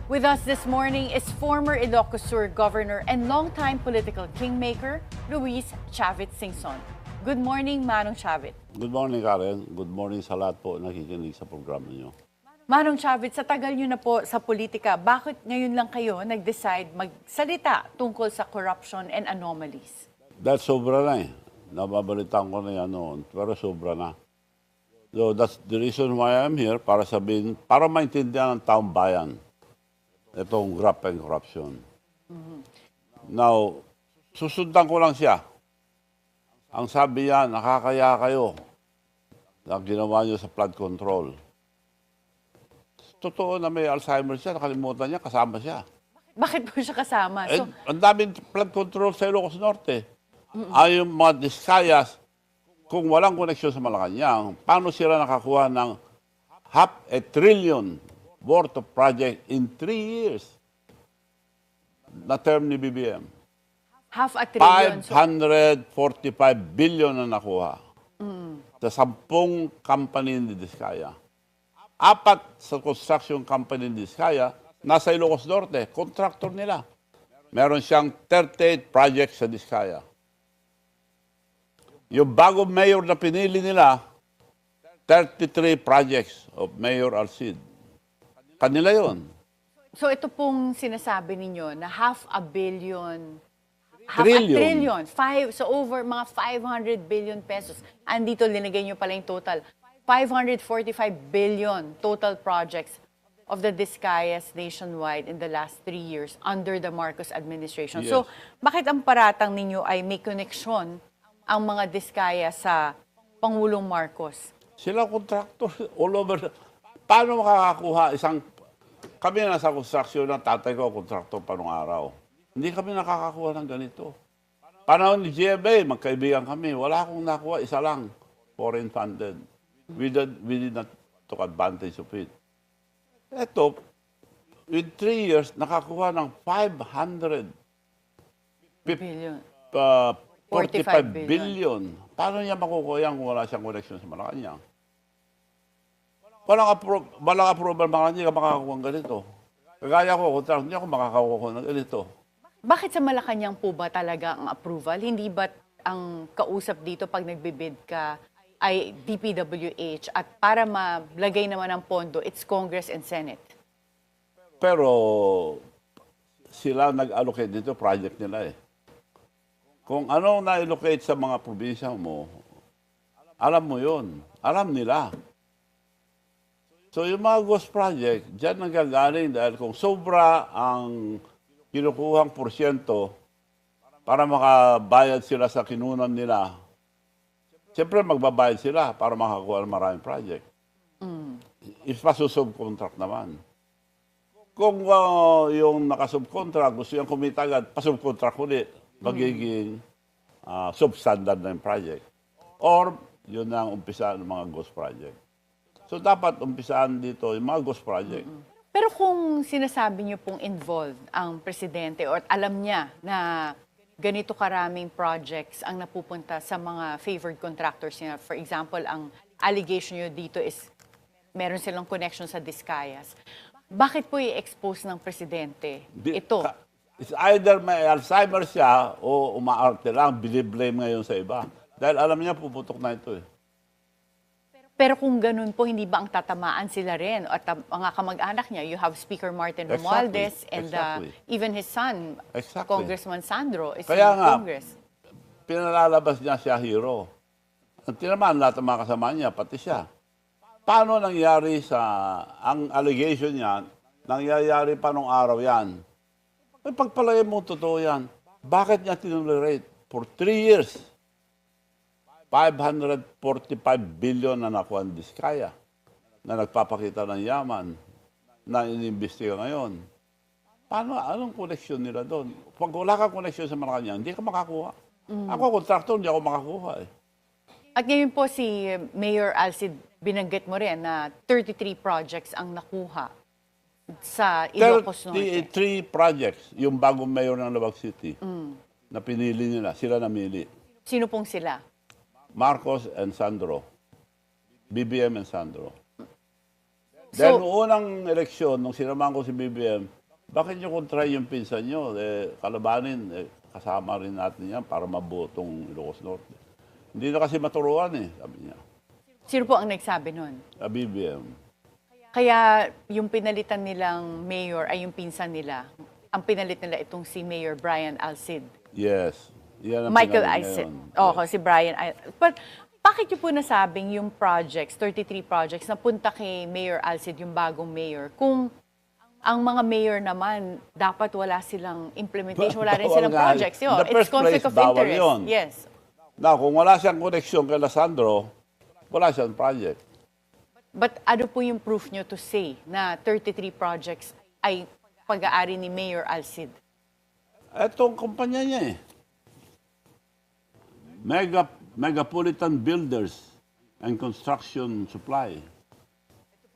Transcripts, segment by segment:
With us this morning is former Ilocos Sur Governor and longtime political kingmaker, Luis Chavit Singson. Good morning, Manong Chavit. Good morning, Karen. Good morning sa lahat po nakikinig sa programa niyo. Manong Chavit, sa tagal nyo na po sa politika, bakit ngayon lang kayo nag-decide magsalita tungkol sa corruption and anomalies? Dahil sobra na eh. Nababalitaan ko na yan noon, pero sobra na. So that's the reason why I'm here, para sabihin, para maintindihan ng taong bayan itong graft and corruption. Now, susundan ko lang siya. Ang sabi niya, nakakaya kayo na ginawa niyo sa flood control. Totoo na may Alzheimer siya, nakalimutan niya, kasama siya. Bakit po siya kasama? Eh, ang daming flood control sa Ilocos Norte. Ay yung mga Discayas, kung walang koneksyon sa Malacanang, paano sila nakakuha ng $500 billion worth of project in 3 years? Na term ni BBM. half a trillion. 545 billion na nakuha sa 10 company ni Diskaya. 4 sa construction company ni Diskaya, nasa Ilocos Norte, contractor nila. Meron siyang 38 projects sa Diskaya. Yung bagong mayor na pinili nila, 33 projects of Mayor Alcid. Kanila yon. So ito pong sinasabi ninyo na $500 billion, Trillion. so over mga 500 billion pesos. Andito linagay nyo pala yung total. 545 billion total projects of the Discayas nationwide in the last 3 years under the Marcos administration. Yes. So bakit ang paratang ninyo ay may koneksyon ang mga Discayas sa Pangulong Marcos? Sila contractor all over. Paano makakakuha isang... Kami nasa construction ng tatay ko, contractor pa nung araw. Hindi kami nakakakuha ng ganito. Panahon ni GMA, magkaibigan kami. Wala akong nakuha, isa lang, foreign funded. We did not took advantage of it. Ito, with 3 years, nakakuha ng 500 Billion. 45 billion. Paano niya makukuha yan kung wala siyang connection sa Malacanang? Walang approval Malacanang, hindi ka makakakuha ng ganito. Kagaya ko, contract, hindi ako makakakuha ng ganito. Bakit sa Malacanang po ba talaga ang approval? Hindi ba ang kausap dito pag nagbibid ka ay DPWH at para malagay naman ang pondo, it's Congress and Senate? Pero sila nag-allocate dito, project nila eh. Kung ano na-allocate sa mga probinsya mo, alam mo yun. Alam nila. So yung mga ghost project, dyan nanggagaling dahil kung sobra ang kinukuhang porsyento para makabayad sila sa kinunan nila, siyempre magbabayad sila para makakuha ng maraming project. If pasusubcontract naman. Kung yung nakasubcontract, gusto yung kumita agad, pasubcontract ulit, magiging substandard na yung project. Or, yun ang umpisa ng mga ghost project. So, dapat umpisaan dito yung mga ghost project. Pero kung sinasabi niyo pong involved ang presidente or alam niya na ganito karaming projects ang napupunta sa mga favored contractors niya, for example, ang allegation niyo dito is meron silang connection sa Discayas. Bakit po i-expose ng presidente ito? It's either may Alzheimer siya o umaarte lang, biniblame ngayon sa iba. Dahil alam niya, puputok na ito eh. Pero kung ganun po, hindi ba ang tatamaan sila rin? At mga kamag-anak niya, you have Speaker Martin Romualdez and even his son, Congressman Sandro, is Kaya in nga, Congress. Pinalalabas niya siya hero. Ang tinamaan lahat ng mga kasama niya, pati siya. Paano nangyari ang allegation niya, nangyayari pa nung araw yan? Ay, pagpalagay mo, totoo yan. Bakit niya tinulerate? For 3 years, 545 billion na nakuha ng Diskaya na nagpapakita ng yaman na iniimbestiga ngayon. Paano, anong koneksyon nila doon? Pag wala kang koneksyon sa Malacanang, hindi ka makakuha. Ako, contractor, hindi ako makakuha eh. At ngayon po si Mayor Alcid, binanggit mo rin na 33 projects ang nakuha sa Ilocos Norte. 33 projects, yung bagong mayor ng Labag City, na pinili nila, sila namili. Sino pong sila? Marcos and Sandro. BBM and Sandro. Dahil noong unang eleksyon, nung sinamahan ko si BBM, Bakit nyo kontra yung pinsan nyo? Kalabanin, kasama rin natin yan para mabuo tong Ilocos Norte. Hindi na kasi maturuan sabi niya. Sino po ang nagsabi nun? Sa BBM. Kaya yung pinalitan nilang mayor ay yung pinsan nila. Ang pinalit nila itong si Mayor Brian Alcid. Yes. Yan ang Michael pinalit Alcid. ngayon. Oo, Yes. si Brian Alcid. But bakit niyo po nasabing yung projects, 33 projects, na punta kay Mayor Alcid, yung bagong mayor, kung ang mga mayor naman, dapat wala silang implementation, wala rin Bawal silang nga. projects. In the It's first conflict place, of bawal interest. yun. Yes. Now, kung wala siyang koneksyon kay Sandro, wala siyang project. But ano po yung proof nyo to say na 33 projects ay pag-aari ni Mayor Alcid? Etong kumpanya niya Megapolitan Builders and Construction Supply.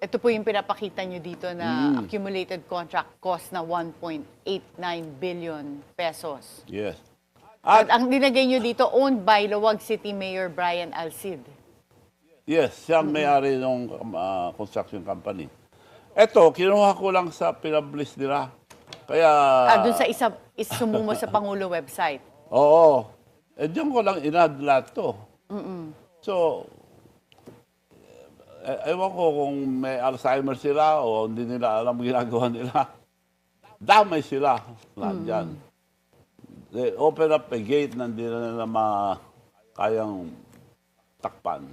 Ito po yung pinapakita nyo dito na accumulated contract cost na 1.89 billion pesos. Yes. At ang dinagay nyo dito, owned by Luwag City Mayor Brian Alcid. Yes, siya ang may-ari ng construction company. Ito, kinuha ko lang sa pinablis nila. Kaya... Doon sa sumumo sa Pangulo website. Oo. Diyan ko lang inad lahat to. So, ewan ko kung may Alzheimer sila o hindi nila alam ginagawa nila. Damay sila lahat dyan. They open up a gate na hindi na nila kayang takpan.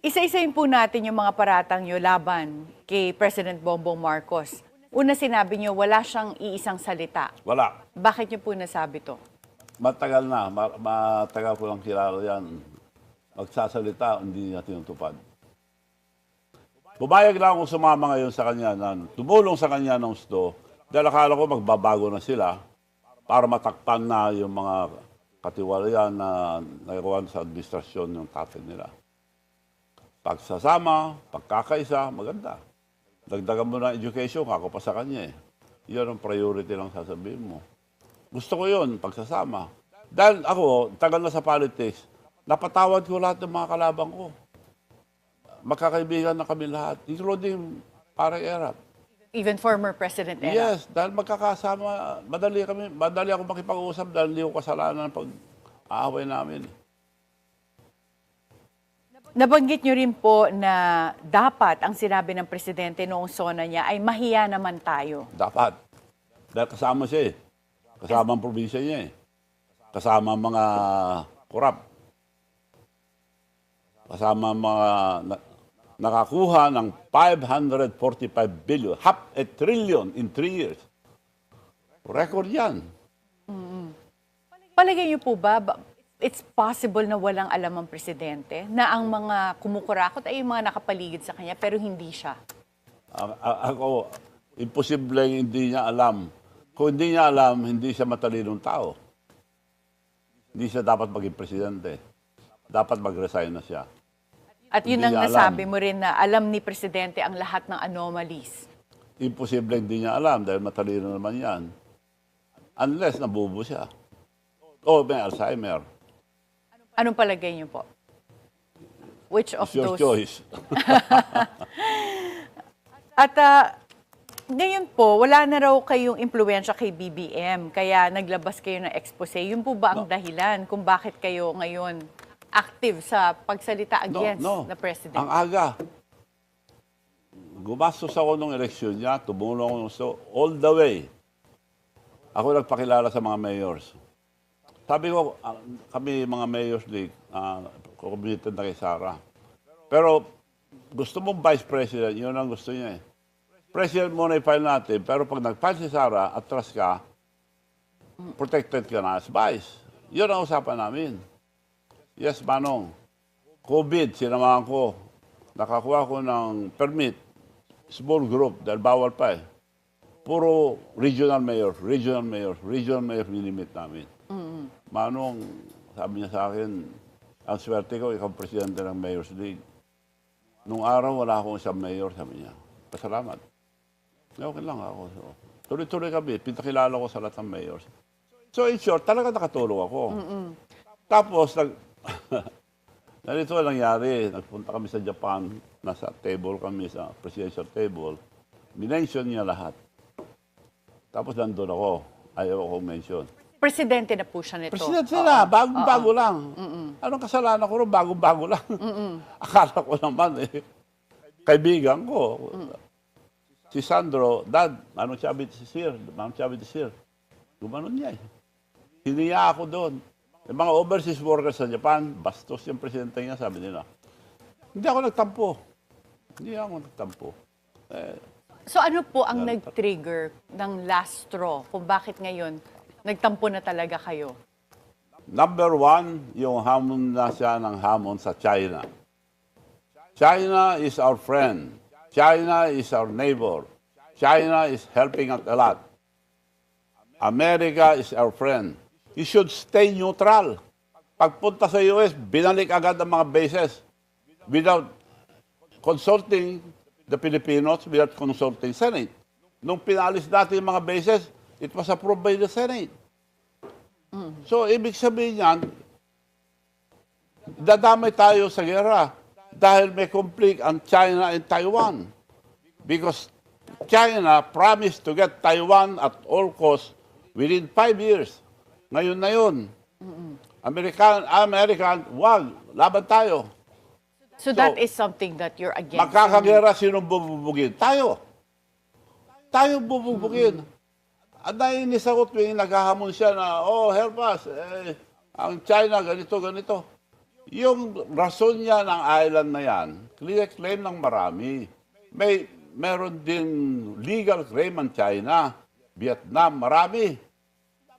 Isa-isayin po natin yung mga paratang nyo laban kay President Bongbong Marcos. Una sinabi nyo, wala siyang iisang salita. Wala. Bakit nyo po nasabi to? Matagal na. Matagal ko lang kilala yan. Magsasalita, hindi niya tinutupad. Bumayag lang akong sumama ngayon sa kanya na tumulong sa kanya ng gusto dahil akala ko magbabago na sila para matakpan na yung mga katiwalayan na nagawa sa administrasyon ng tatay nila. Pagsasama, pagkakaisa, maganda. Dagdagan mo na education, ako pa sa kanya Yun ang priority lang sasabihin mo. Gusto ko yun, pagsasama. Dahil ako, tagal na sa politics, napatawad ko lahat ng mga kalabang ko. Magkakaibigan na kami lahat, including parang Erap. Even former President Erap? Yes, dahil magkakasama, madali ako makipag-usap dahil hindi ko kasalanan pag-aaway namin. Nabanggit nyo rin po na dapat ang sinabi ng Presidente noong SONA niya ay mahiya naman tayo. Dapat. Dahil kasama siya Kasama ang probinsya niya Kasama ang mga korap. Kasama ang mga nakakuha ng 545 billion, half a trillion in 3 years. Record yan. Palagay niyo po ba, it's possible na walang alam ang Presidente, na ang mga kumukurakot ay yung mga nakapaligid sa kanya, pero hindi siya? Ako, imposible hindi niya alam. Kung hindi niya alam, hindi siya matalinong tao. Hindi siya dapat maging presidente. Dapat mag-resign na siya. At yun Hindi ang niya nasabi alam. mo rin na alam ni Presidente ang lahat ng anomalies. Imposible hindi niya alam dahil matalino naman yan. Unless nabubo siya. O may Alzheimer. Anong palagay niyo po? Which of It's your those? choice. At ngayon po, wala na raw kayong impluwensya kay BBM, kaya naglabas kayo ng expose. Yun po ba ang dahilan kung bakit kayo ngayon active sa pagsalita against the President? Ang aga. Gumastos ako nung eleksyon niya, tumulong ako all the way. Ako nagpakilala sa mga mayors. Sabi ko, kami mga mayors league, committed na kay Sara. Pero gusto mong vice president, yun ang gusto niya President muna i-file natin, pero pag nag-file si Sara, atras ka, protected ka na as vice. Yun ang usapan namin. Yes, Manong. COVID, sinamahan ko. Nakakuha ko ng permit. Small group, dahil bawal pa Puro regional mayor minimit namin. Manong, sabi niya sa akin, ang swerte ko, ikaw presidente ng Mayor's League. Nung araw, wala akong isang mayor, sabi niya. Pasalamat. Okay lang ako. So, tuloy-tuloy kami. Pinakilala ko sa lahat ng mayors. So, in short, talaga nakatulong ako. Tapos, ganito ang nangyari. Nagpunta kami sa Japan. Nasa table kami, sa presidential table. Minention niya lahat. Tapos nandun ako. Ayaw ako mention. Presidente na po siya nito. President sila, bagong-bago lang. Anong kasalanan ko rin, bagong-bago lang. Akala ko naman kaibigan ko. Si Sandro, Dad, anong sabi si Sir? Anong sabi si Sir? Gumanon niya Hiniya ako doon. Yung mga overseas workers sa Japan, bastos yung presidente niya, sabi nila. Hindi ako nagtampo. So ano po ang nag-trigger ng last straw kung bakit ngayon nagtampo na talaga kayo? Number one, yung hamon na siya ng hamon sa China. China is our friend. China is our neighbor. China is helping us a lot. America is our friend. You should stay neutral. Pagpunta sa US, binalik agad ang mga bases without consulting the Filipinos, without consulting Senate. Nung pinalis natin yung mga bases, it was approved by the Senate. So, ibig sabihin yan, dadamay tayo sa gera dahil may conflict ang China and Taiwan. Because China promised to get Taiwan at all costs within 5 years. Ngayon na yun. American, wag, laban tayo. So that is something that you're against. Magkakagera, sinong bububugin? Tayo. Tayo bububugin. At nainis ako tuwing naghahamon siya na, oh, help us. Ang China, ganito, ganito. Yung rason niya ng island na yan, clear claim ng marami. Meron din legal claim ang China, Vietnam, marami.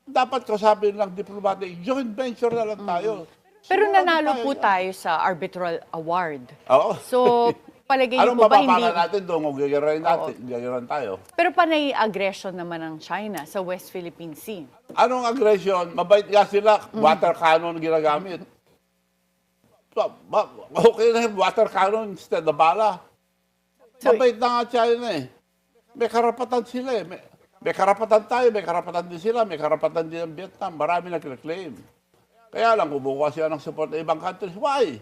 Dapat kausapin lang diplomatic, joint venture na lang tayo. Pero nanalo po tayo sa arbitral award. Oo. So, palagay niyo Anong po ba mapapala hindi... natin doon kung gagawin tayo? Pero panay aggression naman ng China sa West Philippine Sea. Anong aggression? Mabait nga sila, water cannon ginagamit. Okay na yung water cannon instead na bala. So, Mabait na nga China May karapatan sila May karapatan tayo, may karapatan din sila, may karapatan din ang Vietnam. Marami nag-reclaim. Kaya lang, kumukuha siya ng support ng ibang countries. Why?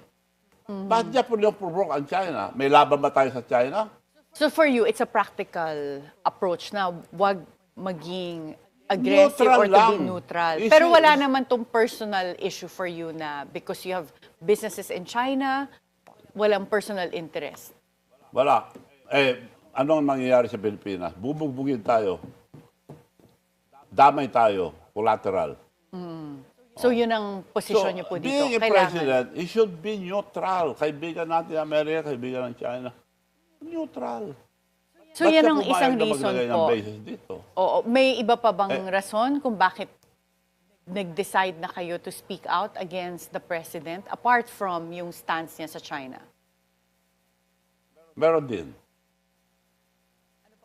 Bakit niya po provoke ang China? May laban ba tayo sa China? So for you, it's a practical approach na wag maging aggressive Neutral or to be lang. neutral. Issue Pero wala is- naman tong personal issue for you na because you have businesses in China, walang personal interest. Wala. Anong mangyayari sa Pilipinas? Bubugbugin tayo. Damay tayo. Collateral. So yun ang posisyon niyo po dito. Being a president, he should be neutral. Kaibigan natin Amerika, kaibigan ng China. Neutral. So Ba't yan siya ang pumayag isang na reason maglagay ng po. bases dito? Oo, may iba pa bang rason kung bakit nag-decide na kayo to speak out against the president apart from yung stance niya sa China? Meron din.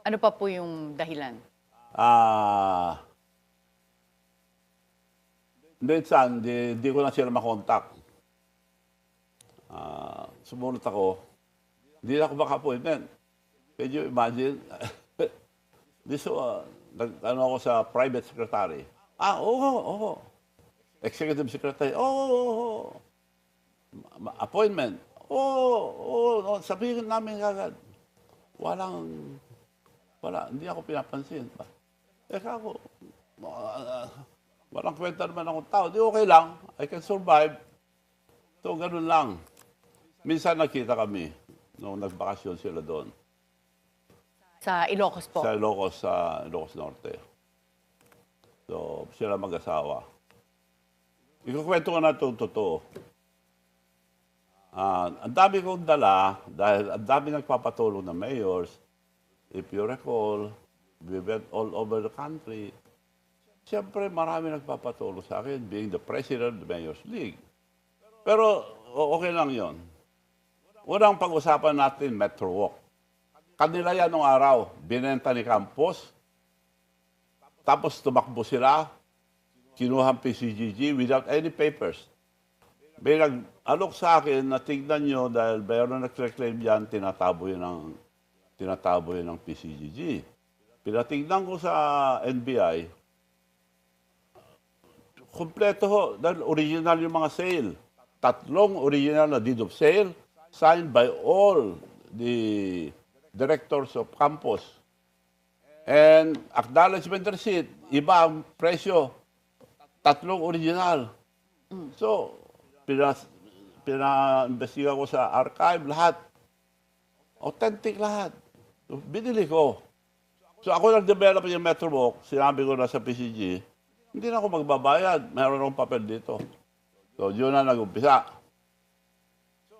Ano pa po yung dahilan? Minsan, di ko na sila makontak. Sumunod ako. Hindi na ako maka-appointment. Can you imagine? Ano ako sa private secretary. Oo. Executive secretary. Oo. Appointment. Oo. Sabihin namin agad. Wala. Hindi ako pinapansin. Ako, walang kwenta naman akong tao. Di okay lang. I can survive. So, ganun lang. Minsan nakita kami nung nagbakasyon sila doon. Sa Ilocos po. Sa Ilocos Norte. So, sila mag-asawa. Ikukwento ko na itong totoo. Ang dami kong dala, dahil ang dami nagpapatulong na mayors. If you recall, we went all over the country. Siyempre, marami nagpapatulong sa akin, being the president of the Mayors League. Pero, okay lang yon. Unang pag-usapan natin, Metro Walk. Kanila yan nung araw, binenta ni Campos. Tapos tumakbo sila, kinuha ang PCGG without any papers. May nag-alok sa akin na tignan nyo dahil mayroon nag-reclaim yan, tinatabo yun ng PCGG. Pinatignan ko sa NBI, kompleto ho, dahil original yung mga sale. 3 original na deed of sale, signed by all the directors of campus. And acknowledgement receipt, iba ang presyo. Tatlong original. So, pina-investiga ko sa archive, lahat. Authentic lahat. So, binili ko. So, ako nag-develop yung MetroWalk, sinabi ko na sa PCG, hindi na ako magbabayad. Meron akong papel dito. So, yun na nag-umpisa.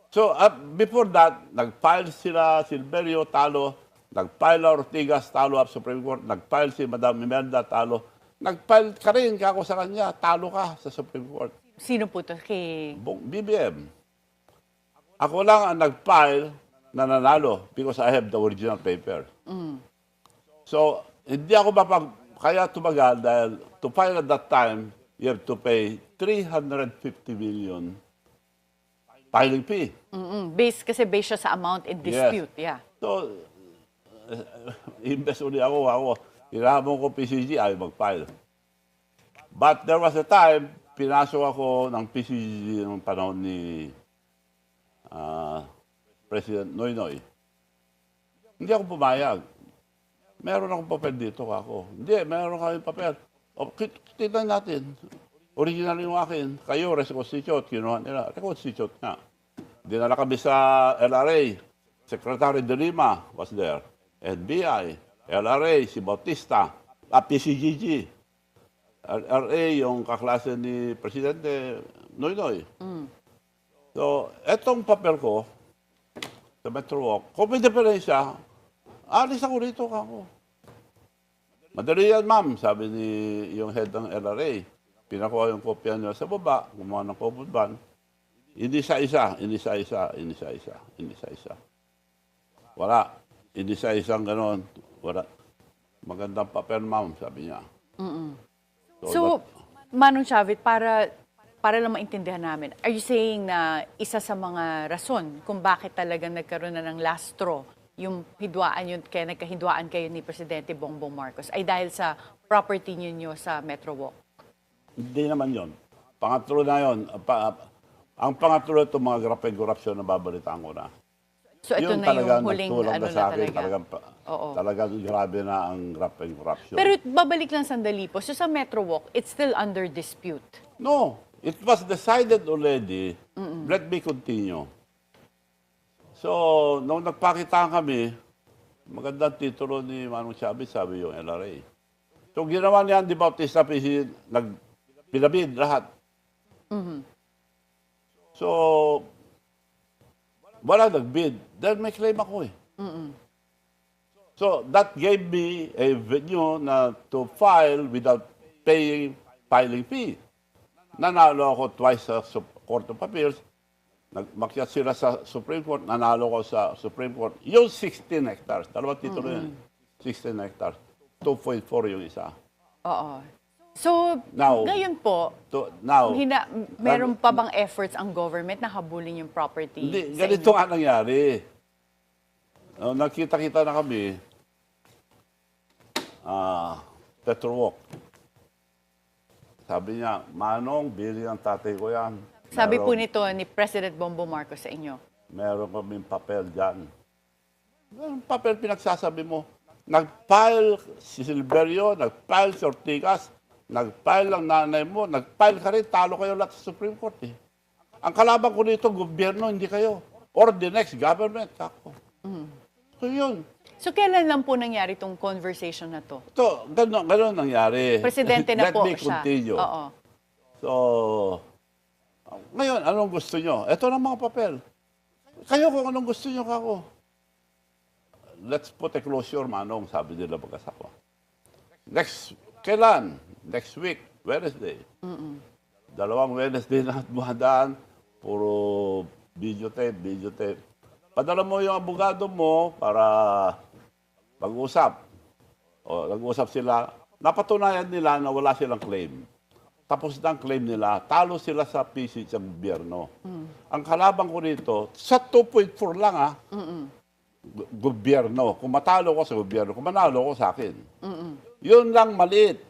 So, before that, nag-file sila, Silverio, talo. Nag-file Ortigas, talo up Supreme Court. Nag-file si Madam Imelda, talo. Nag-file ka rin ako sa kanya, talo ka sa Supreme Court. Sino po to? Kay... BBM. Ako lang ang nag-file na nanalo because I have the original paper. So, hindi ako kaya tumagal dahil to file at that time, you have to pay 350 million filing fee. Kasi based siya sa amount in dispute. Yeah. So, invest ulit ako. Hirahamon ko PCG, ay mag-file. But there was a time, pinasok ako ng PCG ng panahon ni President Noynoy. Hindi ako pumayag. Meron akong papel dito ako. Hindi, meron kami papel. O, tignan natin. Original yung akin. Kayo, reconstitute. Kinuha nila. Reconstitute nga. Dinala kami sa LRA. Secretary De Lima was there. NBI. LRA, si Bautista. PCGG. LRA, yung kaklase ni Presidente Noynoy. So, etong papel ko, sa MetroWalk, kung may diferensya, alis ako rito kako. Madali yan, ma'am, sabi ni yung head ng LRA. Pinakuha yung kopya niya sa baba, gumawa ng copy ban. Inisa-isa. Wala. Inisa-isang ganon. Wala. Magandang papel, ma'am, sabi niya. So, Manong Chavit, para lang maintindihan namin, are you saying na isa sa mga rason kung bakit talaga nagkaroon na ng last straw yung nagkahidwaan kayo ni Presidente Bongbong Marcos ay dahil sa property niyo sa MetroWalk? Hindi naman yon. Pangatlo na yon. Ang pangatlo itong mga graft and corruption na babalitaan ko na. So ito yun na yung huling nagtulong na sa akin, talaga. talagang grabe na ang graft and corruption. Pero babalik lang sandali po. So sa MetroWalk, it's still under dispute. No, it was decided already. Let me continue. So, nung nagpakitaan kami, magandang titulo ni Manong Chavez, sabi yung LRA. So, ginawa niya Andy Bautista, pinabid lahat. So, wala nagbid. Dahil may claim ako eh. So, that gave me a venue to file without paying filing fee. Nanalo ako twice sa Court of Appeals. Nagmakyat sila sa Supreme Court, nanalo ko sa Supreme Court. Yung 16 hectares, dalawang titulo yun. 16 hectares. 2.4 yung isa. Oo. So, Now, ngayon po, meron pa bang efforts ang government na habulin yung property? Hindi, ganito nga nangyari. Nakita-kita na kami, PetroWalk. Sabi niya, Manong, bili ang tatay ko yan. Sabi po nito ni President Bongbong Marcos sa inyo. Meron kaming papel dyan. Yung papel pinagsasabi mo. Nag-file si Silverio, nag-file si Ortigas, nag-file ang nanay mo, nag-file ka rin, talo kayo lahat sa Supreme Court eh. Ang kalaban ko dito, gobyerno, hindi kayo. Or the next government, ako. So yun. So kailan lang po nangyari itong conversation na to? Ito, gano'n nangyari. Presidente na po Let me continue. siya. Oo. So, ngayon, anong gusto nyo? Ito na mga papel. Kayo kung anong gusto nyo kako. Let's put a closure, Manong, sabi nila mag-asawa. Kailan? Next week, Wednesday. Dalawang Wednesday na buhadaan, puro videotape. Padala mo yung abogado mo para mag-usap. O, nag-usap sila. Napatunayan nila na wala silang claim. Tapos na ang claim nila, talo sila sa PC sa gobyerno. Ang kalaban ko rito, sa 2.4 lang gobyerno. Kung matalo ko sa gobyerno, kung manalo ko sa akin. Yun lang maliit.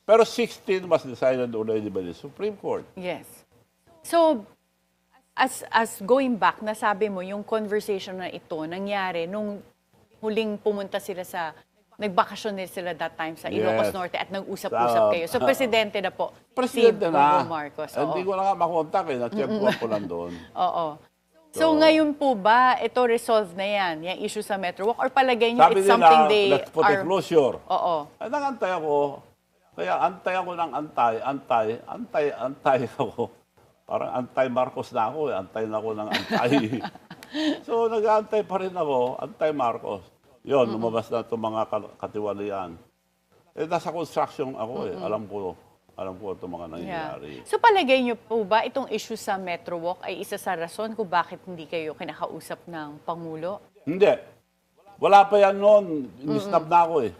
Pero 16 was decided already by the Supreme Court. Yes. So, as going back, nasabi mo, yung conversation na ito nangyari nung huling pumunta sila sa nagbakasyon din sila that time sa Ilocos Yes. Norte at nag-usap-usap kayo. So, presidente na po Presidente si na. Bongbong Marcos. Hindi ko na nga makontak eh. Na-check ko lang doon. Oo. So, ngayon po ba, ito resolve na yan, yung issue sa Metro Walk? Or palagay nyo Sabi it's something nila, they let's put a are... closure. Oo. Ay, nangantay ako. Kaya antay ako ng antay ako. Parang anti-Marcos na ako eh. Antay na ako ng antay. So, nag-aantay pa rin ako, anti-Marcos. Yun, lumabas na itong mga katiwalian. Eh, nasa construction ako eh. Alam ko itong mga nangyayari. So palagay niyo po ba itong issue sa Metro Walk ay isa sa rason kung bakit hindi kayo kinakausap ng Pangulo? Hindi. Wala pa yan noon. Inisnab na ako eh.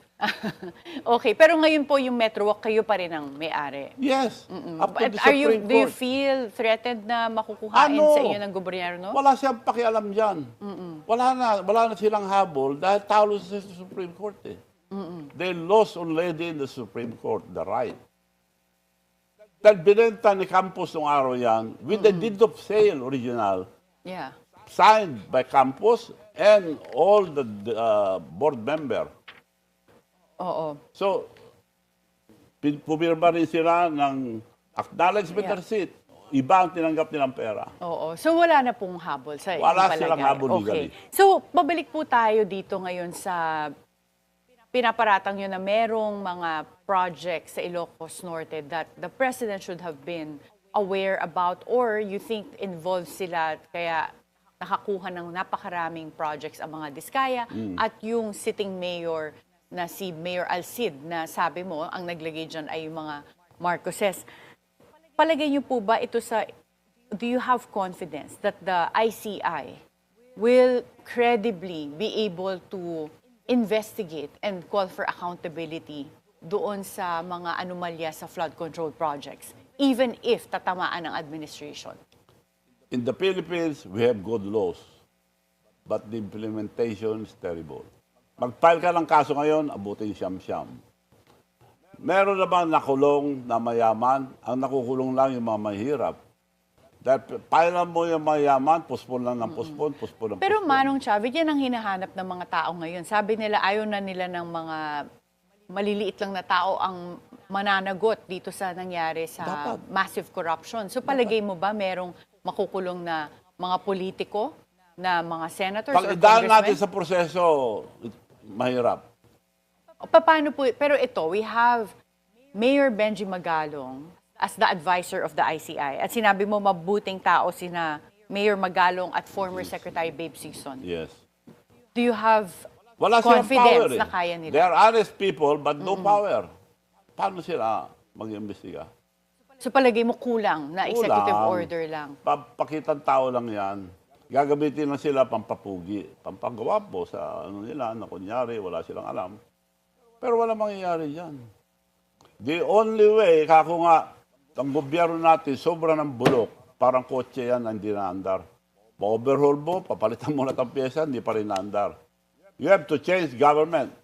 Okay, pero ngayon po yung Metro Walk, kayo pa rin ang may-ari. Yes. Up to the Are you, Supreme do you Court. feel threatened na makukuhain Ano? sa inyo ng gobyerno? Wala siyang pakialam dyan. Wala na silang habol dahil talo sa Supreme Court eh. They lost already in the Supreme Court the right. Dahil binenta ni Campos nung araw yan with the deed of sale original Yeah. signed by Campos and all the board member. Oo. So, pumirma rin sila ng acknowledgement Yeah. receipt. Iba ang tinanggap nilang pera. Oo. So wala na pong habol sa Wala inyong silang palagay. habol Okay. legally. So, pabalik po tayo dito ngayon sa pinaparatang nyo na merong mga projects sa Ilocos Norte that the President should have been aware about or you think involved sila kaya nakakuha ng napakaraming projects ang mga Diskaya at yung sitting mayor na si Mayor Alcid na sabi mo ang naglagay dyan ay yung mga Marcoses. Palagay niyo po ba ito do you have confidence that the ICI will credibly be able to investigate and call for accountability doon sa mga anomalya sa flood control projects, even if tatamaan ng administration? In the Philippines, we have good laws, but the implementation is terrible. Mag-file ka ng kaso ngayon, abutin siyam-siyam. Meron naman nakulong na mayaman, ang nakukulong lang yung mga mahirap. Dahil file mo yung mayaman, puspon lang ng puspon, puspon ng Pero puspon. Manong Chavez, yan ang hinahanap ng mga tao ngayon. Sabi nila, ayaw na nila ng mga maliliit lang na tao ang mananagot dito sa nangyari sa Dapat. massive corruption. So palagay mo ba merong makukulong na mga politiko, na mga senators or Pag idaan natin congressmen? sa proseso, mahirap. O, paano po? Pero ito, we have Mayor Benji Magalong as the advisor of the ICI. At sinabi mo, mabuting tao sina Mayor Magalong at former Secretary Babe Sison. Yes. Do you have Wala silang confidence power na kaya nila? They are honest people, but no power. Paano sila mag-imbestiga? So palagay mo kulang na executive Kulang. order lang. Pakitang tao lang yan. Gagamitin lang sila pampapugi, pampagawapo sa ano nila, na kunyari, wala silang alam. Pero wala mangyayari dyan. The only way, kako nga, ang gobyerno natin, sobra ng bulok. Parang kotse yan na hindi naandar. Pa-overhaul mo, papalitan mo na ang pyesa, hindi pa rin naandar. You have to change government.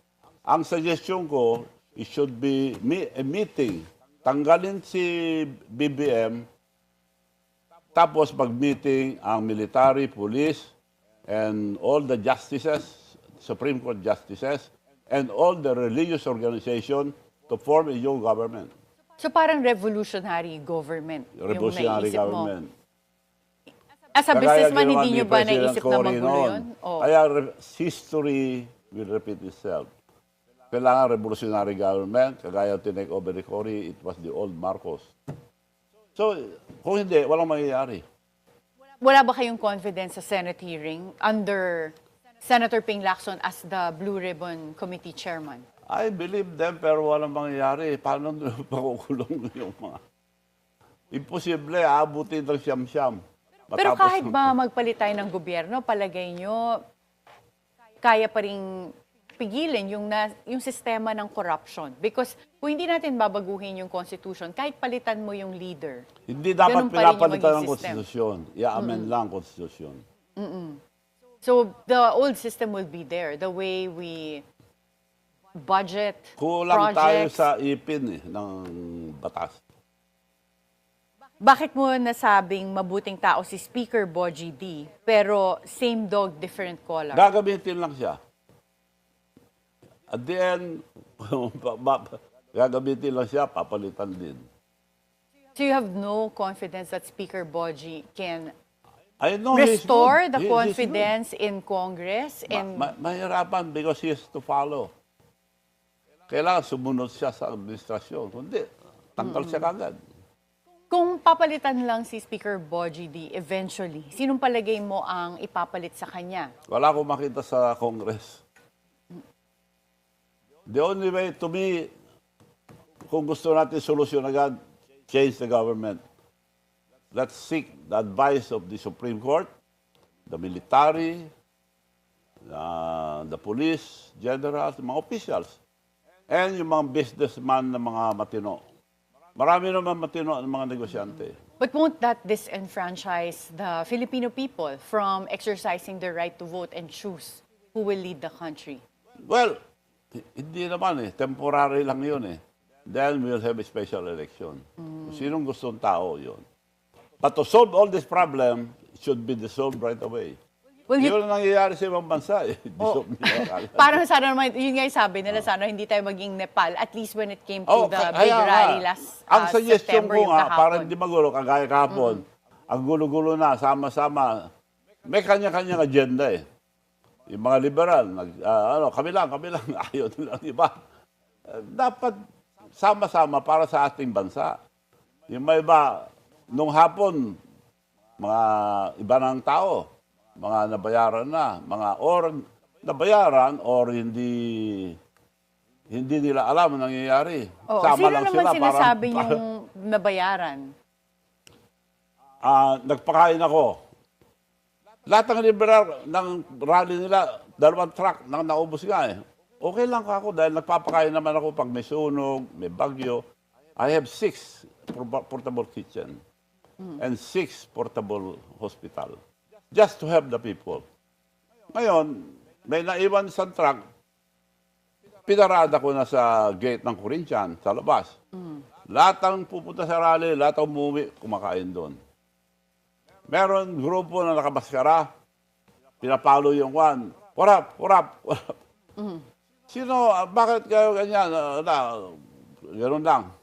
Ang suggestion ko, it should be a meeting. Tanggalin si BBM, tapos mag-meeting ang military, police, and all the justices, Supreme Court justices, and all the religious organization to form a new government. So parang revolutionary government Revolutionary yung naisip government. mo. As a Kagaya businessman, ginawa hindi ni nyo ba President naisip na Cory magulo noon. yun? Oh. Kaya history will repeat itself. Kailangan revolutionary government, kagaya tinake over ni Cory, it was the old Marcos. So, kung hindi, walang mangyayari. Wala ba kayong confidence sa Senate hearing under Senator Ping Lacson as the Blue Ribbon Committee Chairman? I believe them, pero walang mangyayari. Paano makukulong yung mga... Imposible, aabutin ng siyam-siyam. Pero Matapos kahit ba magpalit tayo ng gobyerno, palagay nyo, kaya pa rin pigilin yung sistema ng corruption? Because kung hindi natin babaguhin yung constitution, kahit palitan mo yung leader, Hindi dapat ganun pa rin yung pinapalitan ng maging system. konstitusyon. I-amend lang ang konstitusyon. So the old system will be there. The way we budget Kulang tayo projects. sa ipin ng batas. Bakit mo nasabing mabuting tao si Speaker Bogie D, pero same dog, different color? Gagamitin lang siya. At the end, gagamitin lang siya, papalitan din. So you have no confidence that Speaker Boji can I know he's restore good. the He's confidence in Congress good. and Mahirapan because he has to follow. Kailangan sumunod siya sa administrasyon. Kundi, tanggal siya kagad. kung papalitan lang si Speaker Boji D eventually, sinong palagay mo ang ipapalit sa kanya? Wala akong makita sa Congress. The only way to me, kung gusto natin solusyon agad, change the government. Let's seek the advice of the Supreme Court, the military, the police, generals, mga officials, and yung mga businessman na mga matino. Marami naman matino ang mga negosyante. But won't that disenfranchise the Filipino people from exercising their right to vote and choose who will lead the country? Well, hindi naman eh. Temporary lang yun eh. Then we'll have a special election. Kung sinong gustong tao yun. But to solve all this problem, it should be dissolved right away. Well, Yun ang nangyayari sa ibang bansa eh. Dissolve nila kagad. parang sana naman, yun nga yung sabi nila, sana hindi tayo maging Nepal, at least when it came to Oh, the kaya big nga. rally last Ang suggestion September ko yung nga, kahapon. para hindi magulo, kagaya kahapon, ang gulo-gulo na, sama-sama, may kanya-kanyang agenda eh. Yung mga liberal, kami lang, ayaw nila ng iba. Dapat sama-sama para sa ating bansa. Yung may iba, nung hapon, mga iba ng tao, mga nabayaran na, mga or nabayaran or hindi nila alam ang nangyayari. Oh, Sama sino lang naman sila sinasabi para, yung nabayaran? nagpakain ako. Lahat ng liberal ng rally nila, 2 truck nang naubos nga eh. Okay lang ako dahil nagpapakain naman ako pag may sunog, may bagyo. I have 6 portable kitchen and 6 portable hospital. Just to help the people. Ngayon, may naiwan isang truck, pinarada ko na sa gate ng Corinthian, sa labas. Lahat ng pupunta sa rally, lahat ng umuwi, kumakain doon. Meron grupo na nakamaskara, pinapalo yung one, warap. Sino, bakit kayo ganyan? Ganun lang.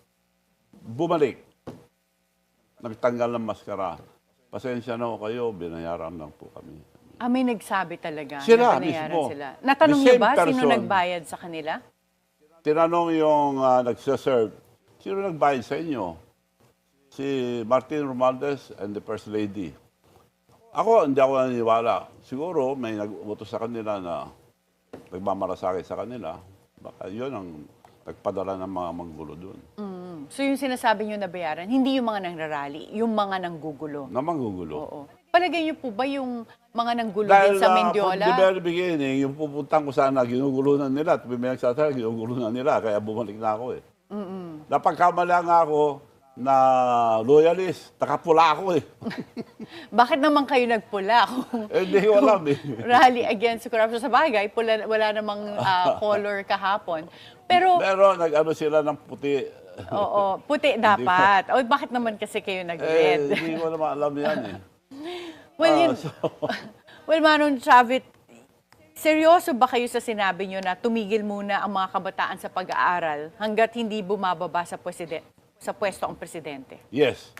Bumalik. Nagtanggal ng maskara. Pasensya na ho kayo, binayaran lang po kami. May nagsabi talaga Sila na binayaran mismo. sila. Natanong The niyo same ba sino person. nagbayad sa kanila? Tinanong yung nagsaserve, sino nagbayad sa inyo? Si Martin Romualdez and the First Lady. Ako, hindi ako naniniwala. Siguro may nag-utos sa kanila na nagmamalasakit sa kanila. Baka yun ang nagpadala ng mga manggulo doon. So yung sinasabi niyo nabayaran, hindi yung mga nangrarally, yung mga nanggugulo. Na manggugulo. Oo. Palagay niyo po ba yung mga nanggulo Dahil din sa from Mendiola? the very beginning, yung pupuntang ko sana, ginugulunan nila. At may nagsasara, ginugulunan nila. Kaya bumalik na ako eh. Napagkamala nga ako na loyalist. Nakapula ako eh. Bakit naman kayo nagpula kung Hindi ko alam eh. rally against corruption? Sa bagay, pula, wala namang color kahapon. Pero, Nag-ano sila ng puti. oo, puti dapat. O bakit naman kasi kayo nag-red? Hindi ko naman alam yan eh. Well, well, Manong Chavit, seryoso ba kayo sa sinabi nyo na tumigil muna ang mga kabataan sa pag-aaral hanggat hindi bumababa sa pwesto ang presidente? Yes.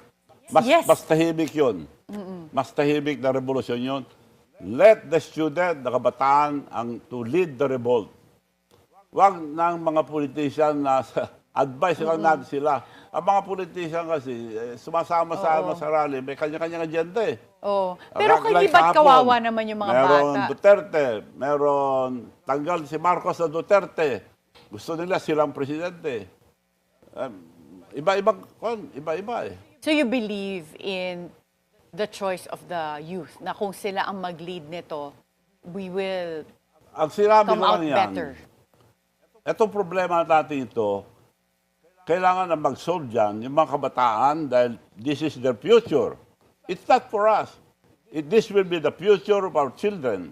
Yes. Mas tahimik yun. Mas tahimik na revolusyon yun. Let the student, the kabataan, to lead the revolt. Huwag ng mga politician na advice lang natin sila. Ang mga politician kasi, sumasama sa rally, may kanya-kanyang agenda eh. Oh. Pero kayo ba't kawawa naman yung mga meron bata? Duterte, meron tanggal si Marcos na Duterte. Gusto nila silang presidente. Iba-iba eh. So you believe in the choice of the youth na kung sila ang mag-lead nito, we will Ang sinabi come ko out lang yan, better? itong problema natin ito, kailangan na mag-solve dyan yung mga kabataan dahil this is their future. It's not for us. This will be the future of our children.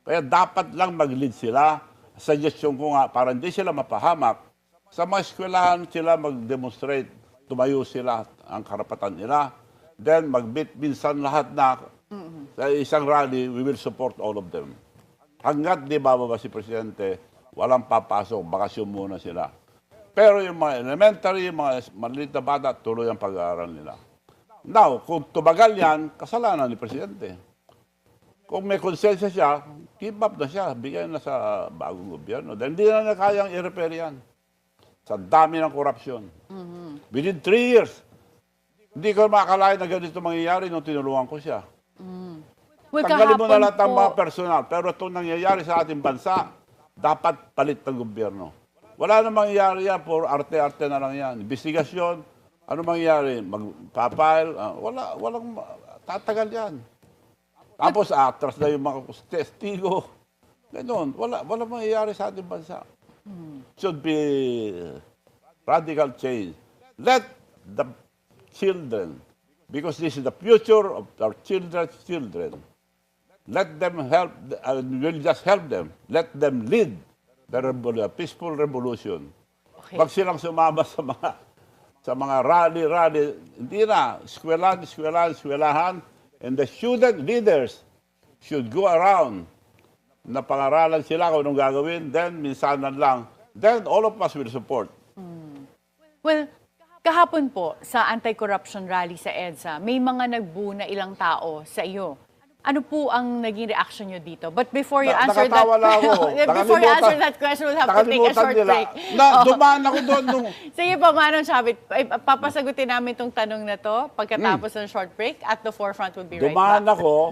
Kaya dapat lang mag-lead sila. Suggestion ko nga, para hindi sila mapahamak, sa mga eskwelahan sila mag-demonstrate, tumayo sila ang karapatan nila. Then minsan lahat na sa isang rally, we will support all of them. Hanggat di bababa si Presidente, walang papasok, bakasyon muna sila. Pero yung mga elementary, yung mga maliit na bata, tuloy ang pag-aaral nila. Now, kung tumagal yan, kasalanan ni Presidente. Kung may konsensya siya, keep up na siya, bigyan na sa bagong gobyerno. Dahil hindi na kayang i-repair yan. Sa dami ng korupsyon. Within 3 years, hindi ko makakalain na ganito mangyayari nung tinulungan ko siya. Well, Tanggalin mo na kahapon lahat ng po- mga personal. Pero itong nangyayari sa ating bansa, dapat palit ng gobyerno. Wala na mangyayari yan, for arte-arte na lang yan. Investigasyon, ano mangyayari? Magpapile, walang tatagal yan. Tapos atras na yung mga testigo. Ganon, wala mangyayari sa ating bansa. Should be radical change. Let the children, because this is the future of our children's children, let them help, we'll just help them. Let them lead the peaceful revolution. Okay. Pag silang sumama sa mga rally, hindi na, eskwelahan, and the student leaders should go around na pangaralan sila kung anong gagawin, then minsanan lang, then all of us will support. Well, kahapon po sa anti-corruption rally sa EDSA, may mga nagbu na ilang tao sa iyo. Ano po ang naging reaction nyo dito? But before you answer that, Nakatawa lang ako. before you answer that question, we'll have to take a Nakalimutan short nila. break. Dumaan ako doon nung... Sige po, Manong Chavit, papasagutin namin itong tanong na to pagkatapos ng short break. At the forefront will be right Dumaan back. ako.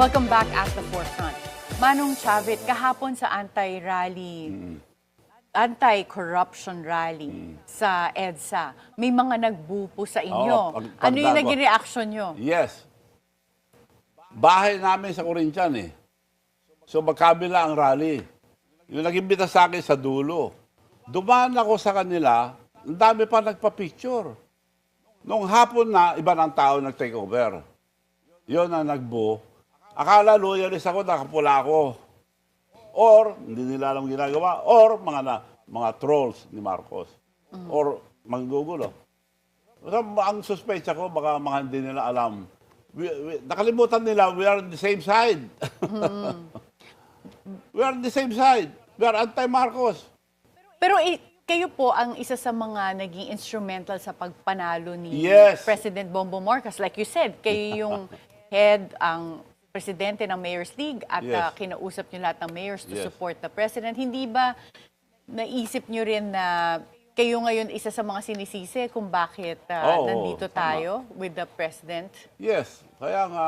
Welcome back at the forefront. Manong Chavit, kahapon sa anti-corruption rally sa EDSA, may mga nagbupo sa inyo. Ano yung naging reaction nyo? Yes. Bahay namin sa Corinthian eh. So magkabila ang rally. Yung nag-imbita sa akin sa dulo. Dumaan ako sa kanila, ang dami pa nagpa-picture. Nung hapon na, iba ng tao nag-take over. Yun ang nagbuo. Akala loyalist ako, nakapula ako. Or, hindi nila alam ginagawa. Or, mga trolls ni Marcos. Or, manggugulo. So, ang suspecha ko, baka mga hindi nila alam. Nakalimutan nila, we are on the same side. We are on the same side. We are anti-Marcos. Pero kayo po ang isa sa mga naging instrumental sa pagpanalo ni Yes. President Bongbong Marcos. Like you said, kayo yung head, ang presidente ng Mayor's League at Yes. kinausap niyo lahat ng mayors to Yes. support the president. Hindi ba naisip niyo rin na kayo ngayon isa sa mga sinisisi kung bakit Oo, nandito tama. tayo with the president? Yes. Kaya nga,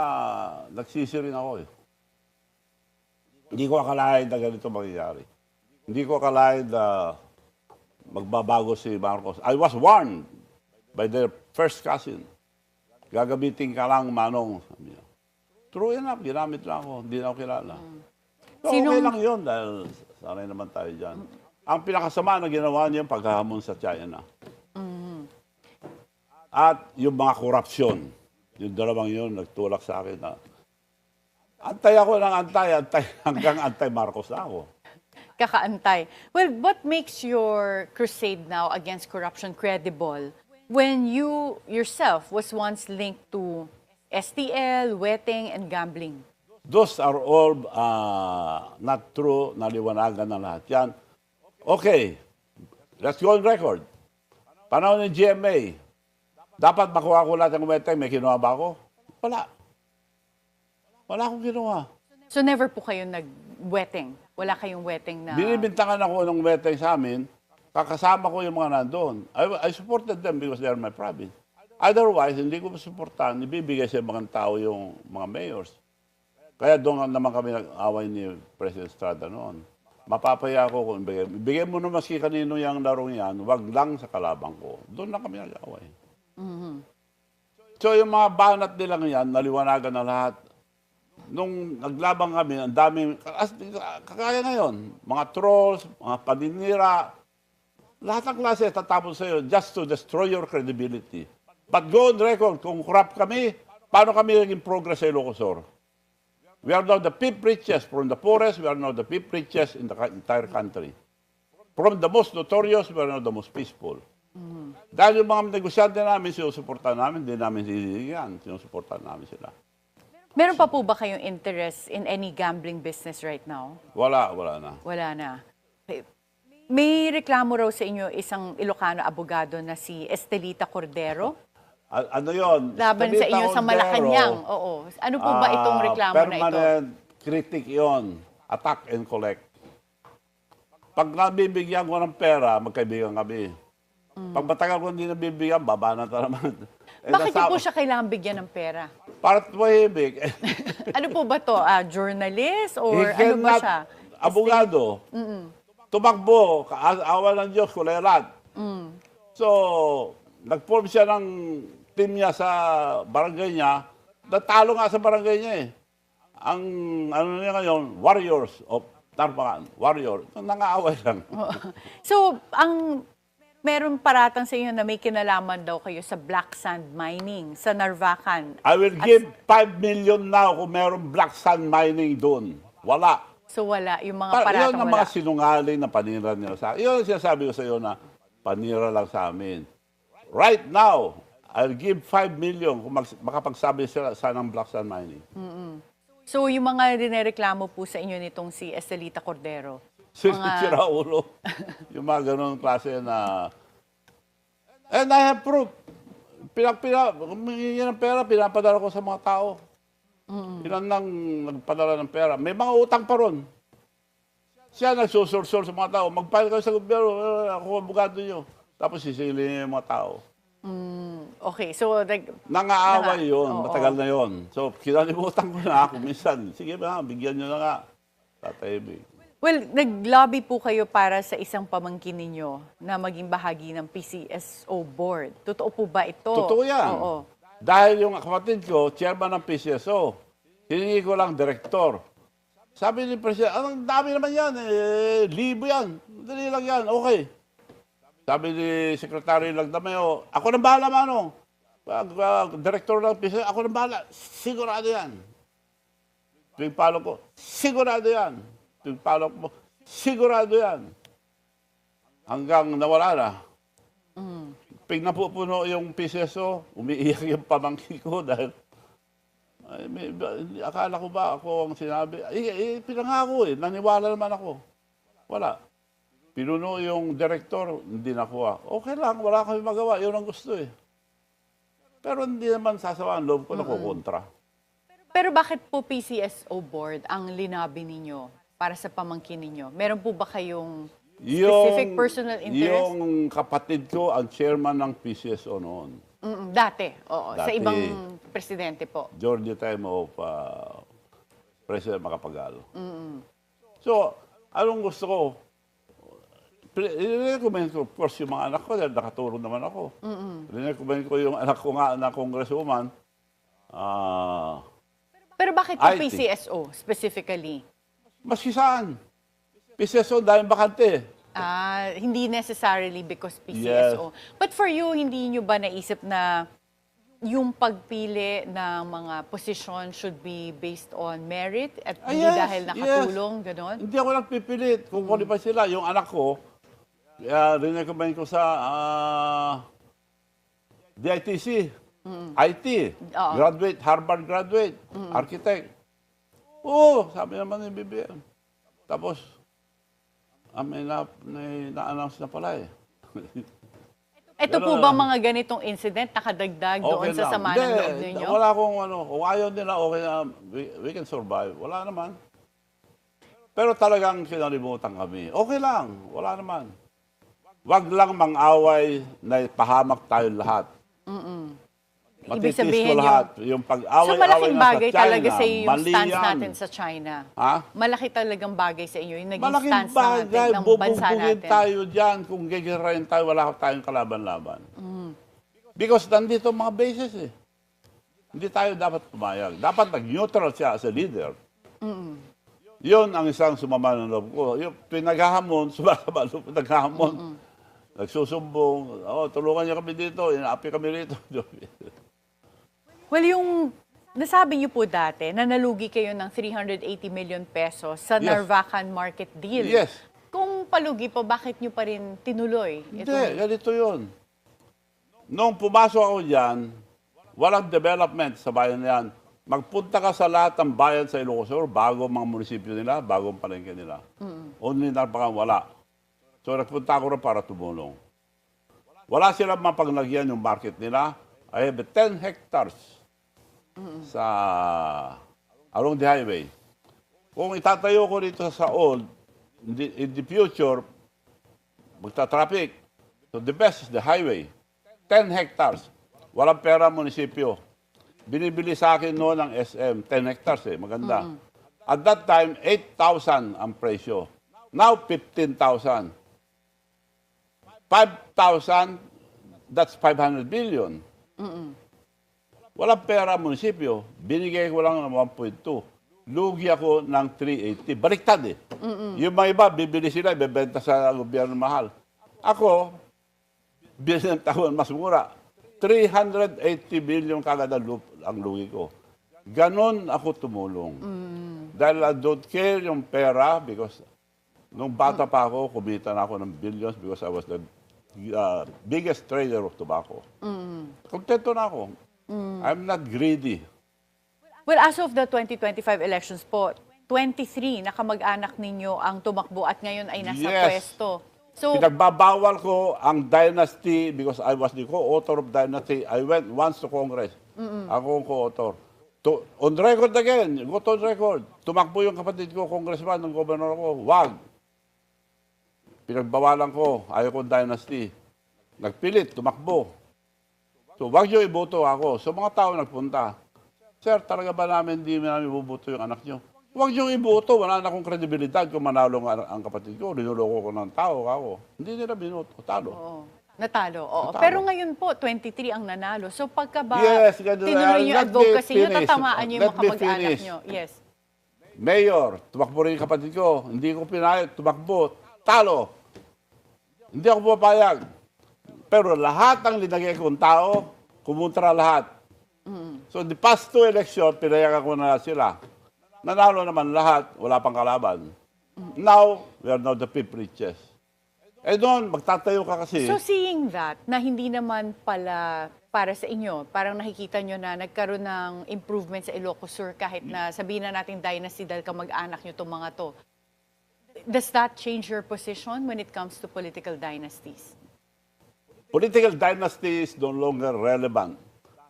nagsisi rin ako eh. Hindi ko akalain na ganito mangyayari. Hindi ko akalain na magbabago si Marcos. I was warned by their first cousin. Gagamitin ka lang, Manong. Sabi niya. True enough, ginamit lang ako. Hindi na ako kilala. So, okay lang yun dahil sanay naman tayo dyan. Ang pinakasama na ginawa niya yung paghahamon sa China. At yung mga korupsyon. Yung dalawang yun, nagtulak sa akin na antay ako ng antay hanggang anti-Marcos na ako. Kakaantay. Well, what makes your crusade now against corruption credible when you yourself was once linked to STL, wetting, and gambling? Those are all not true, naliwanagan na lahat yan. Okay, let's go on record. Panahon ng GMA, dapat makuha ko lahat ng wetting, may kinuha ba ako? Wala. Wala akong ginawa. So never po kayo nag-wetting? Wala kayong wetting na... Binibintangan ako ng wetting sa amin, kakasama ko yung mga nandoon. I supported them because they are my province. Otherwise, hindi ko masuportahan, ibibigay sa mga tao yung mga mayors. Kaya doon naman kami nag-away ni President Estrada noon. Mapapaya ako kung ibigay mo na maski kanino yung larong yan, wag lang sa kalabang ko. Doon na kami nag-away. So yung mga banat nilang yan, naliwanagan na lahat. Nung naglabang kami, ang daming, kagaya ngayon, mga trolls, mga paninira, lahat ng klase tatapon sa iyo just to destroy your credibility. But go on record, kung corrupt kami, paano kami naging progress sa Ilocosur? We are now the fifth richest. From the poorest, we are now the fifth richest in the entire country. From the most notorious, we are now the most peaceful. Dahil yung mga negosyante namin, sinusuportahan namin, hindi namin hihiligan, sinusuportahan namin sila. Meron pa po ba kayong interest in any gambling business right now? Wala na. Wala na. May reklamo raw sa inyo isang Ilocano abogado na si Estelita Cordero. Ano yun? Laban sa inyo sa Malacanang. Oo. Ano po ba itong reklamo na ito? Permanent critic yon. Attack and collect. Pag nabibigyan ko ng pera, magkaibigan kami. Pag matagal ko hindi nabibigyan, baba na ito naman. Bakit niyo po siya kailangan bigyan ng pera? Para tumahimik. Ano po ba to? Journalist? Or He ano ba cannot- siya? Abogado. Tumakbo, awa ng Diyos, kulerat. So, nag-form siya ng team niya sa barangay niya. Natalo nga sa barangay niya eh. Ang ano niya ngayon, Warriors of Tarpacan. Warrior. Nangaaway lang. So, meron paratang sa inyo na may kinalaman daw kayo sa black sand mining sa Narvacan. I will give 5 million now kung meron black sand mining doon. Wala. So wala, yung mga Yun paratang ang wala. mga sinungaling na panira nila sa akin. Yun ang sinasabi ko sa iyo na panira lang sa amin. Right now, I'll give 5 million kung makapagsabi sila sa ng black sand mining. So yung mga dinereklamo po sa inyo nitong si Estelita Cordero. Sira ulo. Yung mga ganun klase na... And I have proof. Humingi ng pera, pinapadala ko sa mga tao. Ilan nang nagpadala ng pera. May mga utang pa ron. Siya nagsusursur sa mga tao. Mag-file kayo sa gobyerno, ako abogado nyo. Tapos sisilin niya yung mga tao. Okay, so Nangaaway yun, Oo. matagal na yun. So, kinalimutan ko na ako minsan. Sige ba, bigyan nyo na nga. Tatayibig. well, nag-lobby po kayo para sa isang pamangkin ninyo na maging bahagi ng PCSO board. Totoo po ba ito? Totoo yan. Oo. Dahil yung kapatid ko, chairman ng PCSO, hiningi ko lang direktor. Sabi ni President, ang dami naman yan, libo yan. Dali lang yan, okay. Sabi ni Secretary Lagdameo, ako nang bahala, mano. Direktor ng PCSO, ako nang bahala. Sigurado yan. Tuwing palo ko, sigurado yan. Tuwing palo ko, sigurado yan. Hanggang nawala na. Pag napupuno yung PCSO, umiiyak yung pamangkin ko dahil akala ko ba ako ang sinabi? Pinangako eh, naniwala naman ako. Wala. Pinuno yung direktor, hindi nakuha. Okay lang, wala kami magawa, yun ang gusto eh. Pero hindi naman sasawa ang loob ko na kukontra. Pero bakit po PCSO board ang linabi ninyo para sa pamangkin ninyo? Meron po ba kayong specific personal interest? Yung kapatid ko ang chairman ng PCSO noon. Dati, oo. Sa Dati. ibang presidente po. During the time of President Macapagal. So, anong gusto ko? I-recommend ko, of course, yung mga anak ko, dahil nakaturo naman ako. I-recommend ko yung anak ko nga na congresswoman. Pero bakit po IT. PCSO specifically? Maski saan. PCSO, dahil bakante. Hindi necessarily because PCSO. But for you, hindi nyo ba naisip na yung pagpili ng mga posisyon should be based on merit at hindi Yes, dahil nakatulong, ganon? Hindi ako nagpipilit. Kung qualify sila, yung anak ko, rin-recommend ko sa DITC, IT, Oo. graduate, Harvard graduate, architect. Oo, sabi naman ni BBM. Tapos, may na-announce na pala eh. Ito po ba mga ganitong incident nakadagdag doon sa lang. sama Hindi, ng loob ninyo? Wala akong kung ayaw nila, okay na, we can survive. Wala naman. Pero talagang kinalimutan kami. Okay lang, wala naman. Wag lang mang-away na pahamak tayo lahat. Ibig Matitis sabihin ko lahat. Yung pag-away-away So malaking na bagay sa China, talaga sa iyo yung mali stance yan. natin sa China. Ha? Malaki talagang bagay sa inyo yung naging Malaking stance bagay, natin ng bansa bubugbugin natin. tayo dyan. Kung gigirayin tayo, wala tayong kalaban-laban. Because nandito ang mga bases eh. Hindi tayo dapat pumayag. Dapat nag-neutral siya as a leader. Yun ang isang sumama ng loob ko. Yung pinaghahamon, sumama ng loob, naghahamon. Nagsusumbong, tulungan niyo kami dito, inaapi kami rito. Well, yung Nasabi niyo po dati na nalugi kayo ng 380 million pesos sa Yes. Narvacan market deal. Yes. Kung palugi po, bakit niyo pa rin tinuloy? Hindi, ganito yun. Nung pumasok ako dyan, walang development sa bayan na yan. Magpunta ka sa lahat ng bayan sa Ilocos, bago mga munisipyo nila, bagong palengke nila. Only Narvacan, wala. So nagpunta ako rin para tumulong. Wala silang mapaglagyan yung market nila. I have 10 hectares sa along the highway. Kung itatayo ko dito sa old, in the future, magta-traffic. So the best is the highway. 10 hectares. Walang pera munisipyo. Binibili sa akin noon ng SM, 10 hectares maganda. At that time, 8,000 ang presyo. Now, 15,000. 5,000, that's 500 billion. Walang pera munisipyo. Binigay ko lang ng 1.2. Lugi ako ng 380. Baliktad eh. Yung mga iba, bibili sila, bebenta sa gobyerno mahal. Ako, binenta ko mas mura. 380 billion kagad ang lugi ko. Ganon ako tumulong. Dahil I don't care yung pera because nung bata pa ako, kumita na ako ng billions because I was the biggest trader of tobacco. Kontento na ako. I'm not greedy. Well, as of the 2025 elections po, 23 na kamag-anak ninyo ang tumakbo at ngayon ay nasa Yes. pwesto. So, Pinagbabawal ko ang dynasty because I was the co-author of dynasty. I went once to Congress. Ako ang co-author. On record again, go to on record. Tumakbo yung kapatid ko, congressman, ng gobernador ko. Wag. Pinagbawalan ko, ayaw kong dynasty. Nagpilit, tumakbo. So, wag nyo iboto ako. So, mga tao nagpunta. Sir, talaga ba namin hindi namin iboboto yung anak nyo? Huwag niyong iboto. Wala na akong kredibilidad kung manalo ang kapatid ko. Rinuloko ko ng tao ako. Hindi nila binoto. Talo. oo, natalo. Oo. Natalo. Pero ngayon po, 23 ang nanalo. So pagka ba Yes, ganun. tinuloy yung Let me advocacy nyo, finish. tatamaan nyo yung Let mga me kamag-anak finish. nyo. Yes. Mayor, tumakbo rin yung kapatid ko. Hindi ko pinayag. Tumakbo. Talo. Hindi ako pupapayag. Pero lahat ng linagay kong tao, kumontra lahat. So the past two election, pinayagan ko na sila. Nanalo naman lahat, wala pang kalaban. Now, we are now the fifth richest. Eh doon, magtatayo ka kasi. So seeing that, na hindi naman pala para sa inyo, parang nakikita nyo na nagkaroon ng improvement sa Ilocos Sur kahit na sabihin na natin dynasty dahil kamag-anak nyo itong mga to. Does that change your position when it comes to political dynasties? Political dynasty is no longer relevant.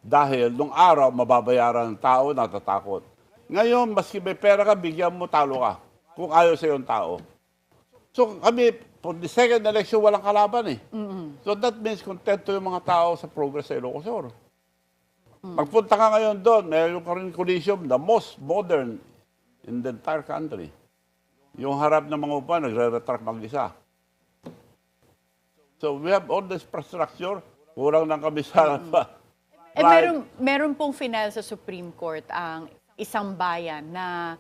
Dahil nung araw, mababayaran ng tao, natatakot. Ngayon, maski may pera ka, bigyan mo, talo ka. Kung ayaw sa yung tao. So kami, for the second election, walang kalaban eh. So that means kontento yung mga tao sa progress sa Ilocos Sur. Pagpunta ka ngayon doon, mayroon ka rin Coliseum, the most modern in the entire country. Yung harap ng mga upa, nagre-retract mag-isa. So we have all this infrastructure, kurang lang kami sa... Eh, meron pong final sa Supreme Court ang isang bayan na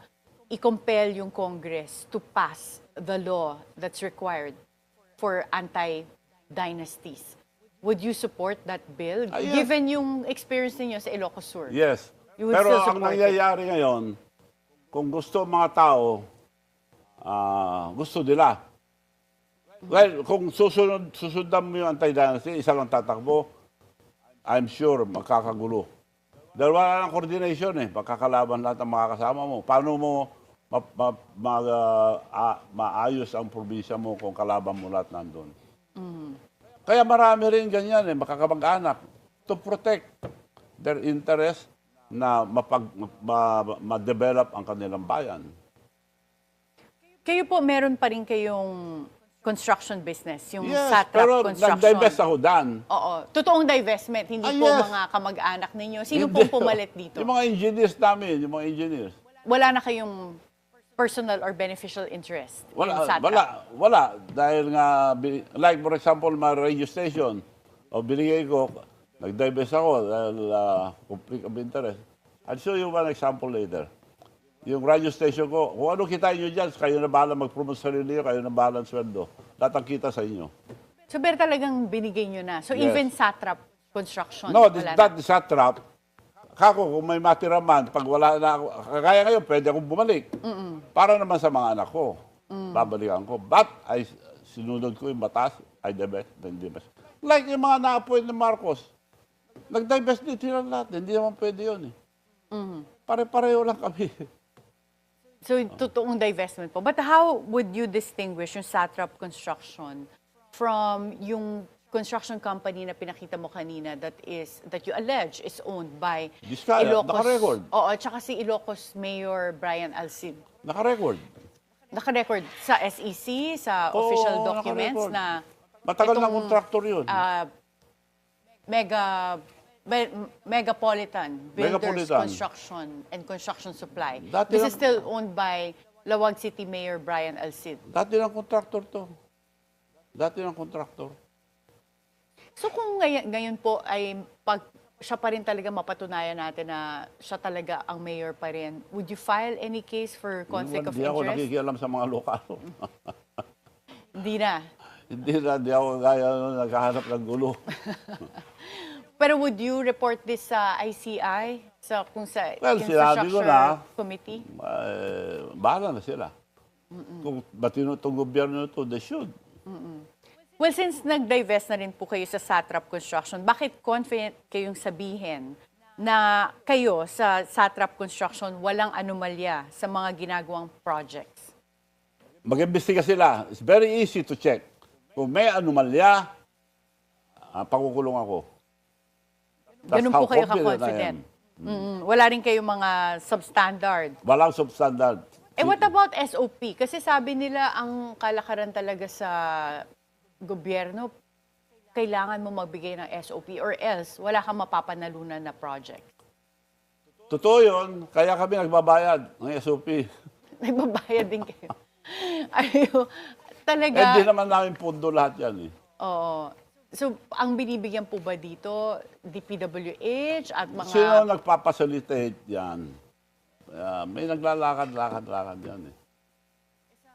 i-compel yung Congress to pass the law that's required for anti-dynasties. Would you support that bill? Yes. Given yung experience niyo sa Ilocos Sur? Yes. You would Pero still ang support it? nangyayari ngayon, kung gusto mga tao, gusto nila. Well, kung susundan mo yung anti-dynasty, isa lang tatakbo, I'm sure magkakagulo. Dahil wala ng coordination eh, magkakalaban lahat ng mga kasama mo. Paano mo maayos ang probinsya mo kung kalaban mo lahat nandun? Kaya marami rin ganyan eh, makakamag-anak to protect their interest na ma-develop ang kanilang bayan. Kayo po, meron pa rin kayong construction business, yung Yes, satrap pero construction. nag-divest ako dan. Oo. Totoong divestment, hindi po Yes. mga kamag-anak ninyo. Sino Hindi. pong pumalit dito? Yung mga engineers namin, yung mga engineers. Wala na kayong personal or beneficial interest in satrap? Wala. Dahil nga, like for example, my radio station, binigay ko, nag-divest ako dahil conflict of interest. I'll show you one example later. Yung radio station ko, kung ano kita nyo dyan, kayo na bahala mag-promote sa sarili nyo, kayo na bahala ng sweldo. Lahat ang kita sa inyo. So, pero talagang binigay nyo na. So, Yes. even satrap construction, No, wala na. that is a trap. Kako, kung may matira man, pag wala na ako, kagaya ngayon, pwede akong bumalik. Para naman sa mga anak ko. Babalikan ko. But, sinunod ko yung batas, I divest, then divest. Like yung mga na-appoint ni Marcos, nag-divest din sila lahat. Hindi naman pwede yun eh. Pare-pareho lang kami. So, totoong divestment po. But how would you distinguish yung Satrap Construction from yung construction company na pinakita mo kanina that you allege is owned by Vizcaya, naka-record. Oo, tsaka si Ilocos Mayor Brian Alcid. Naka-record. Naka-record sa SEC, sa Oo, official documents naka-record. na Matagal na itong, kontraktor yun. Megapolitan Builders Megapolitan. Construction and Construction Supply. Dati This lang- is still owned by Lawag City Mayor Brian Alcid. Dati ng kontraktor to. Dati ng kontraktor. So kung ngayon po ay pag siya pa rin talaga mapatunayan natin na siya talaga ang mayor pa rin, would you file any case for conflict of Hindi ako interest? nakikialam sa mga lokalo. Hindi na. Hindi ako gaya nun, naghahanap ng gulo. Pero would you report this sa ICI? Kung sa Well, sinabi ko na. Committee? Bahala na sila. Kung batino itong gobyerno ito, they should. Well, since nag-divest na rin po kayo sa Satrap Construction, bakit confident kayong sabihin na kayo sa Satrap Construction walang anomalya sa mga ginagawang projects? Mag-imbestiga sila. It's very easy to check. Kung may anomalya, pakukulong ako. That's Ganun how po kayo confident I ka-confident? am. Wala rin kayong mga substandard? Walang substandard. What about SOP? Kasi sabi nila ang kalakaran talaga sa gobyerno, kailangan mo magbigay ng SOP or else wala kang mapapanalunan na project. Totoo yun. Kaya kami nagbabayad ng SOP. Nagbabayad din kayo. Ayo, talaga. Hindi naman namin pundo lahat yan eh. Oo. So, ang binibigyan po ba dito, DPWH at mga... Sino nagpapasalitate yan? May naglalakad-lakad yan eh.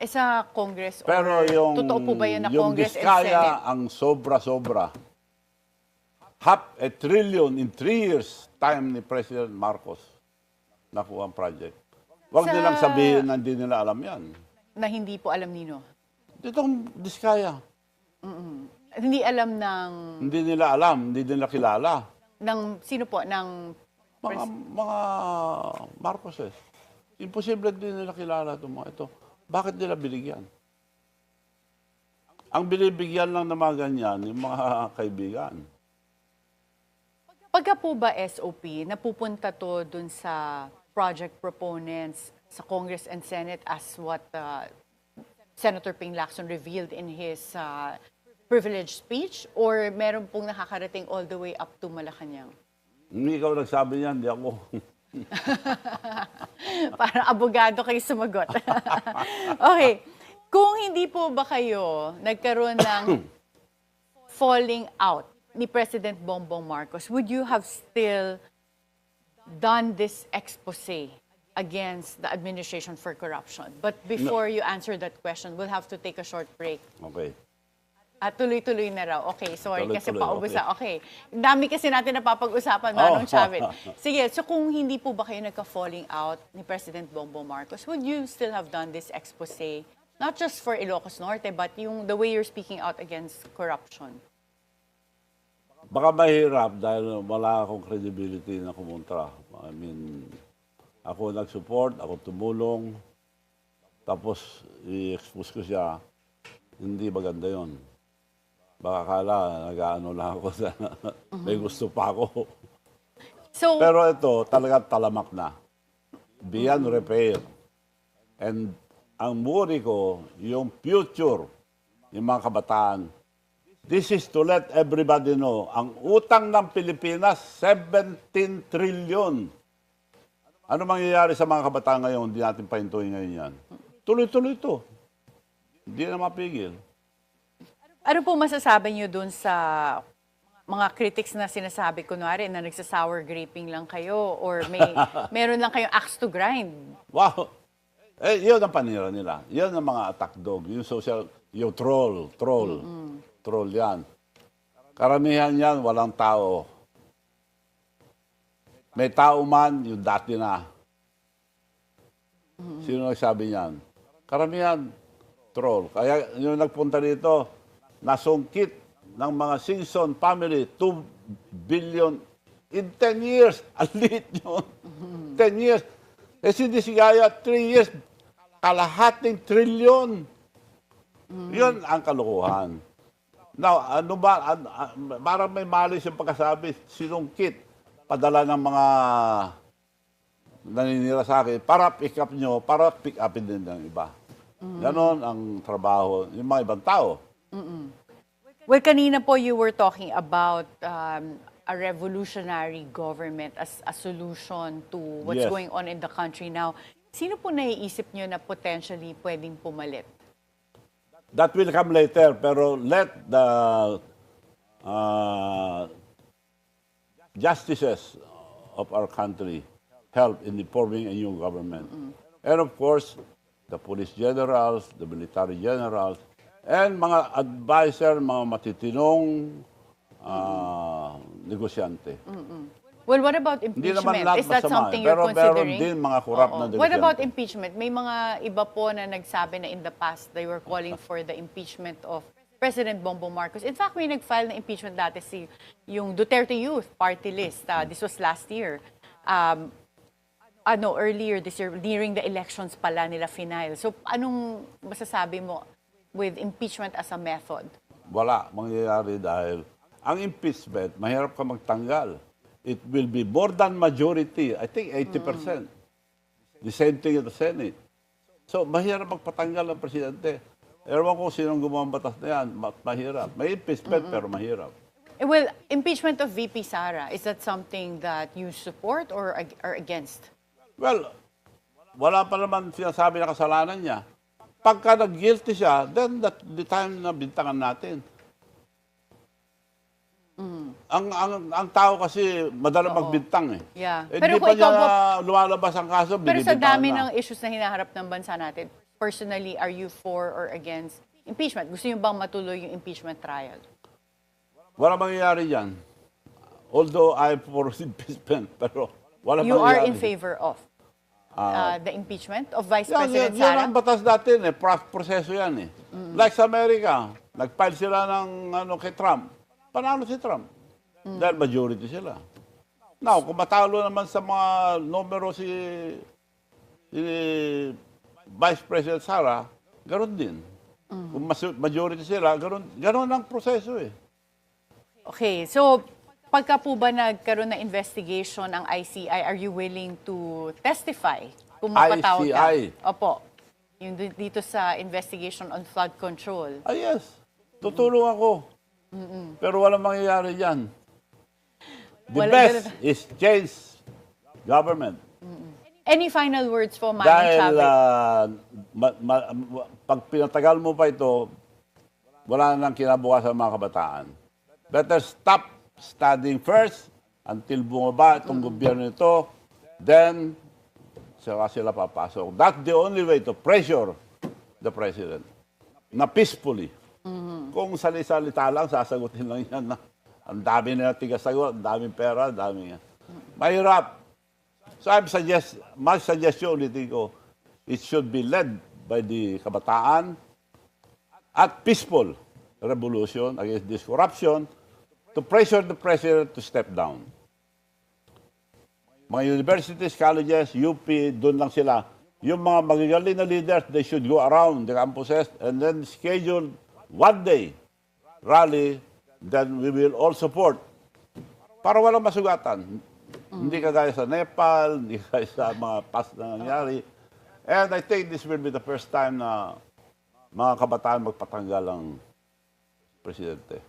sa Congress Pero or yung, totoo po ba yan na yung Congress and Vizcaya, Senate? ang sobra-sobra. $500 billion in 3 years time ni President Marcos nakuha ang project. Huwag Sa- nilang sabihin na hindi nila alam yan. Na hindi po alam nino. Ditong Vizcaya, Hindi alam ng hindi nila alam, hindi nila kilala. sino po ng Mga Marcoses. Imposible din nila kilala itong mga ito. Bakit nila binigyan? Ang binibigyan lang ng mga ganyan, yung mga kaibigan. pagka po ba SOP, napupunta to dun sa project proponents sa Congress and Senate as what Senator Ping Lacson revealed in his privileged speech, or meron pong nakakarating all the way up to Malacanang? Hindi ikaw nagsabi niyan, hindi ako. Parang abogado kayo sumagot. Okay. Kung hindi po ba kayo nagkaroon ng falling out ni President Bongbong Marcos, would you have still done this expose against the administration for corruption? But before you answer that question, we'll have to take a short break. Okay. At tuloy-tuloy na raw. Okay, sorry kasi Tuloy-tuloy, paubos na. Okay. Dami kasi natin napapag-usapan, Manong Chavit. Sige, so kung hindi po ba kayo nagka-falling out ni President Bongbong Marcos, would you still have done this expose? Not just for Ilocos Norte, but the way you're speaking out against corruption. Baka mahirap dahil wala akong credibility na kumontra. I mean, ako nag-support, ako tumulong, tapos i-expose ko siya. Hindi maganda yon. Baka kala, nag-ano lang ako sa may gusto pa ako. So, Pero ito, talagang talamak na. Beyond repair. And ang worry ko, yung future, yung mga kabataan, this is to let everybody know, ang utang ng Pilipinas, 17 trillion. Ano mangyayari sa mga kabataan ngayon? Hindi natin pahintuin ngayon yan. Tuloy-tuloy ito. Hindi na mapigil. ano po masasabi niyo dun sa mga critics na sinasabi, kunwari, na nagsasour graping lang kayo or meron lang kayong axe to grind? Wow! Yun ang panira nila. Yun ang mga attack dog. Yung social, yung troll. Troll yan. Karamihan yan, walang tao. may tao man, yung dati na. Sino nagsabi niyan? Karamihan, troll. Kaya yung nagpunta dito, nasungkit ng mga Singson family, 2 billion in 10 years. Ang liit yun. 10 years. Eh si Disigaya, 3 years, kalahating trilyon. Yun ang kalokohan. Now, ano ba, parang may malis yung pagkasabi, sinungkit, padala ng mga naninira sa akin, para pick up nyo, para pick upin din ng iba. Ganon ang trabaho, yung mga ibang tao. Well, kanina po you were talking about a revolutionary government as a solution to what's Yes. going on in the country now. Sino po naiisip nyo na potentially pwedeng pumalit? That will come later, pero let the justices of our country help in forming a new government. And of course, the police generals, the military generals, and mga advisor, mga matitinong negosyante. Well, what about Hindi impeachment? naman lahat Is that masama, something you're pero meron considering? din mga corrupt Oo. na What negosyante. about impeachment? May mga iba po na nagsabi na in the past they were calling for the impeachment of President Bongbong Marcos. In fact, may nag-file na impeachment dati yung Duterte Youth Party List. This was last year. Earlier this year, during the elections pala nila final. So, anong masasabi mo with impeachment as a method? Wala mangyayari dahil ang impeachment, mahirap ka magtanggal. It will be more than majority. I think 80%. The same thing in the Senate. So, mahirap magpatanggal ng presidente. Ewan ko sinong gumawa ng batas na yan. Mahirap. May impeachment pero mahirap. Well, impeachment of VP Sara, is that something that you support or against? Well, wala pa naman sinasabi na kasalanan niya. Pagka nag-guilty siya, then the time na bintangan natin. Ang tao kasi madalang magbintang eh. Yeah. Pero Pero hindi pa kung ikaw niya lumalabas ang kaso, Pero sa binibintangan dami na. ng issues na hinaharap ng bansa natin, personally, are you for or against impeachment? Gusto niyo bang matuloy yung impeachment trial? Wala mangyayari yan. Although I'm for impeachment, pero wala You are mangyayari. in favor of the impeachment of Vice Yan, President yan Sara? ang batas natin eh. Proseso yan eh. Like sa Amerika, nag-file sila ng kay Trump. Panalo si Trump. Dahil majority sila. Now, kung matalo naman sa mga numero si Vice President Sara, ganoon din. Kung majority sila, ganoon ang proseso eh. Okay, so pagka po ba nagkaroon ng investigation ang ICI, are you willing to testify kung mapatawag ka? ICI? Opo. Yung dito sa investigation on flood control. Ah, yes. Tutulong ako. Pero walang mangyayari dyan. The Wala best ganun. is change government. Any final words for Manong Dahil Chavez? pag pinatagal mo pa ito, wala nang kinabukasan ng mga kabataan. Better stop studying first until bumaba itong gobyerno ito, then saka sila papasok. That's the only way to pressure the president na peacefully. Kung salita lang, sasagutin lang yan na ang dami na tigasagot, ang daming pera, ang daming yan. Mahirap. So my suggestion ulit ko, it should be led by the kabataan at peaceful revolution against this corruption to pressure the president to step down. Mga universities, colleges, UP, doon lang sila. Yung mga magagaling na leaders, they should go around the campuses and then schedule one day rally, then we will all support. Para walang masugatan. Hindi kagaya sa Nepal, hindi kagaya sa mga past na nangyari. And I think this will be the first time na mga kabataan magpatanggal ang presidente.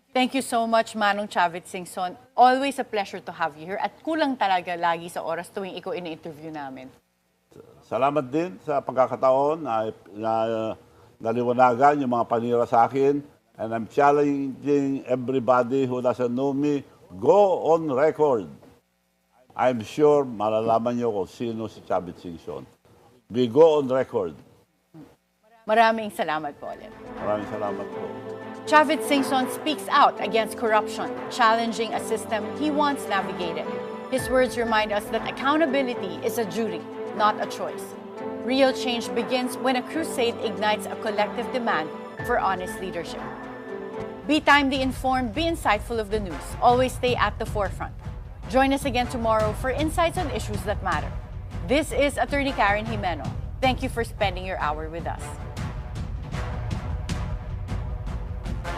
Thank you so much, Manong Chavez Singson. Always a pleasure to have you here. At kulang talaga lagi sa oras tuwing ikaw ini-interview namin. Salamat din sa pagkakataon na naliwanagan yung mga panira sa akin. And I'm challenging everybody who doesn't know me, go on record. I'm sure malalaman nyo kung sino si Chavez Singson. We go on record. Maraming salamat po ulit. Maraming salamat po. Chavez Singson speaks out against corruption, challenging a system he once navigated. His words remind us that accountability is a duty, not a choice. Real change begins when a crusade ignites a collective demand for honest leadership. Be timely informed, be insightful of the news. Always stay at the forefront. Join us again tomorrow for insights on issues that matter. This is Attorney Karen Jimeno. Thank you for spending your hour with us.